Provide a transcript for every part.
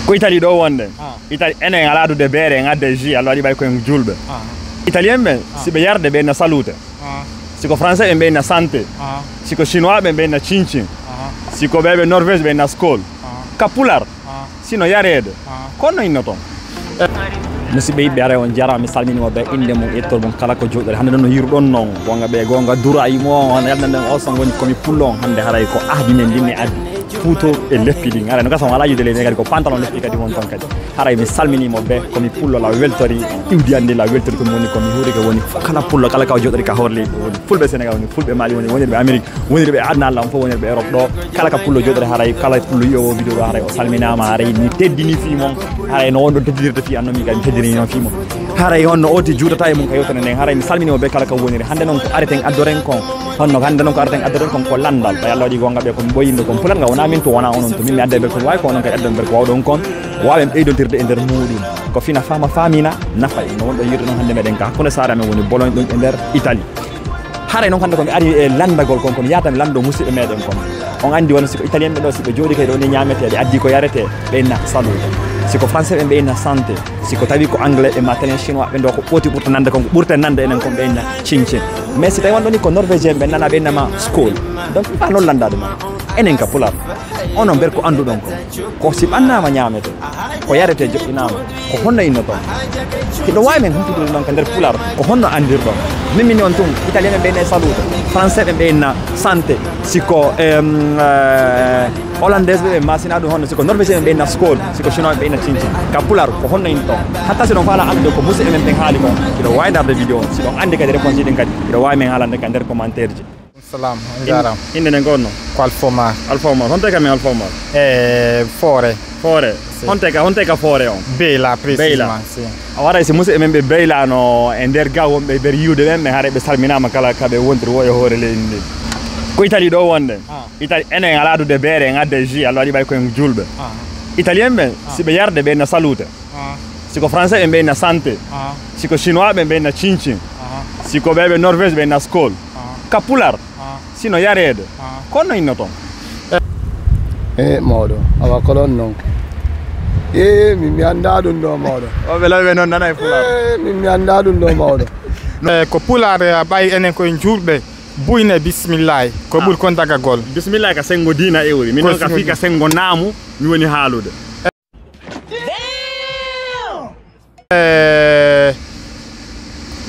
ko Italie ɗo wonde Italie enen ala adude beere en adde jus Allah waɗi ɓay koyen julɓe italien ɓe siɓe yarde ɓe na salute siko français ɓe mbiyna santé siko chinois ɓe mbiyna cincin siko ɓeɓe norvège ɓe na skol ka pular sino yarede kono inno toon musidɓe yiɓɓe ara on jarama mi salminimo ɓe inde mum ettol mum kala ko joɗɗore hande noon no yiruɗon noon gonga ɓe gonga dura yimo on yalnanden o son goni komi pullo on hande haray ko ahdi men ndinni addi fuuto e leppi ɗi ara no gasa on ala yide leydi kadi ko pantalon leppi kadi won toon kadi haray mi salminimo ɓe komi pullo la weltori iwdi andi la weltori komi woni komi huuri ko woni kala pullo kala kaw joɗɗori ka hoore leydi woni fulɓe sénégal woni fulɓe mali woni wonirɓe amérique wonirɓe adna allah on fof wonirɓe europe ɗo kala ka pullo joɗɗori haray kala pullo yiyowo vidéo ɗo haray o salminama haray mi teddini fimon haray no wonɗo teddidirta fi annomi kadi mi teddini noon fimon haray honno oti juutata e mum ka yewtere nden haray mi salminimo ɓe kala ka woniri hande noon ko areten addoren kon honno hande noon ko areten addoren kon ko landal tawi allah waɗi gonga ɓe komi ɓoyinde kon pulat nga wona min to wona onon to min mi adde ɓe komi wawi ko onon kadi addan ɓer ko wawɗon kon wawen ɓeydodirde e nder muɗum ko fina fama famina nafa no wonɗo yirde noon hande meɗen ka hakkude saare amen woni Bologne ɗum e nder Italie haray noon hande komi ari e landagol kon komi yatami lando musidɓe meɗen kon on andi wona siko italien ɓe ɗo siɓe jooɗi kay ɗo ni ñameteɗe addi ko yarete ɓeyna salute siko français ɓe mbiyna santé siko tawi ko anglais ɓe matenen chinois ɓe ɗo ko ɓoti ɓurta nande kon ko ɓurta nande enen kon ɓeyna cincin mais si tawi wonɗo ni ko norvégien ɓe nana ɓeynama skol donc fa noon landade ma enen ka pular onon ber ko anduɗon ko si ɓannama ñamete ko yarete joɗɗinama ko honno inno toon hiɗo wawi men humtudude noon ka nder pular ko honno andirɗon mimini on tun italien ɓe mbiyna salute français ɓe mbiyna santé siko hollandaise ɓe masina ɗum honno siko norvégien ɓe mbiyna skol siko chinois ɓe mbiyna cincin ka pular ko honno inno toon hatta si ɗon faala andude ko musidɓe men ɓen haali kon iɗo wawi darde vidéo si ɗon andi kadi réponse ɗin kadi iɗo wawi men haalande ka nder commentaire ji salam jaram inde nden gonno ko Alfomar honte kam e Alfomar Foore honte ka Foore on Beyla précisément si a waɗay si musidɓe men ɓe beylano e nder gaw wonɓe nder yiwde ɓen ɓe haare ɓe salminama kala kaɓe wontiri wo e hoore leydi ndi ko Italie ɗo wonde Italie enen ala adude beere en adde jus Allah waɗi ɓay koyen julɓe italien ɓe siɓe yarde ɓe na salute siko français ɓe mbiyna santé siko chinois ɓe mbiyna cincin siko ɓeɓe norvège ɓe na skol ka pular sino yarede kono inno toon mawɗo awa kolon noon min mi anda ɗum ɗo mawɗo o ɓe lawi ɓe noon nana e pular min mi anda ɗum ɗo mawɗo ko pular ɓay enen koye julɓe buyne bismillahi ko ɓuuri kon dagagol bismillahi ka sengo dina ewri min noon ka fi ka sengo naamu mi woni haalude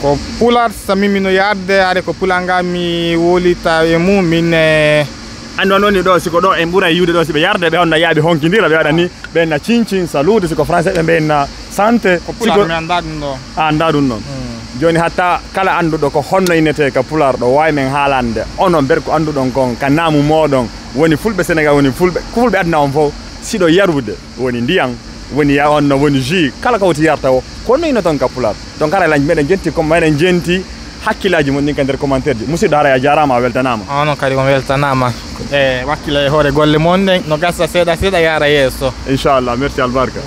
ko pular so mimino yarde are ko pular nga mi wolita e mum min andi on woni ɗo siko ɗo en ɓuura yiwde ɗo siɓe yarde ɓe honna yaaɓe honkidira ɓe waɗa ni ɓenna cincin salude siko français ɓe mbiyna santé ko pular mi anda ɗum ɗo anda ɗum noon joni hatta kala anduɗo ko honno innete ka pular ɗo wawi men haalande onon ber ko anduɗon kon ka naamu moɗon woni fulɓe sénégal woni fulɓe ko fulɓe adna on fof siɗo yarude woni ndiyam woni ya on woni jus kala kawti yarta o kono inno toon ka pular donc ara lañ meɗen jenti comme meɗen jenti hakkillaji mon ɗin ka nder commentaire ji musidɗo hara a jarama a weltanama onon kadi on weltanama e wakkila e hoore golle mon ɗen no gassa seeɗa seeɗa yaara yeeso inchallah merci albarka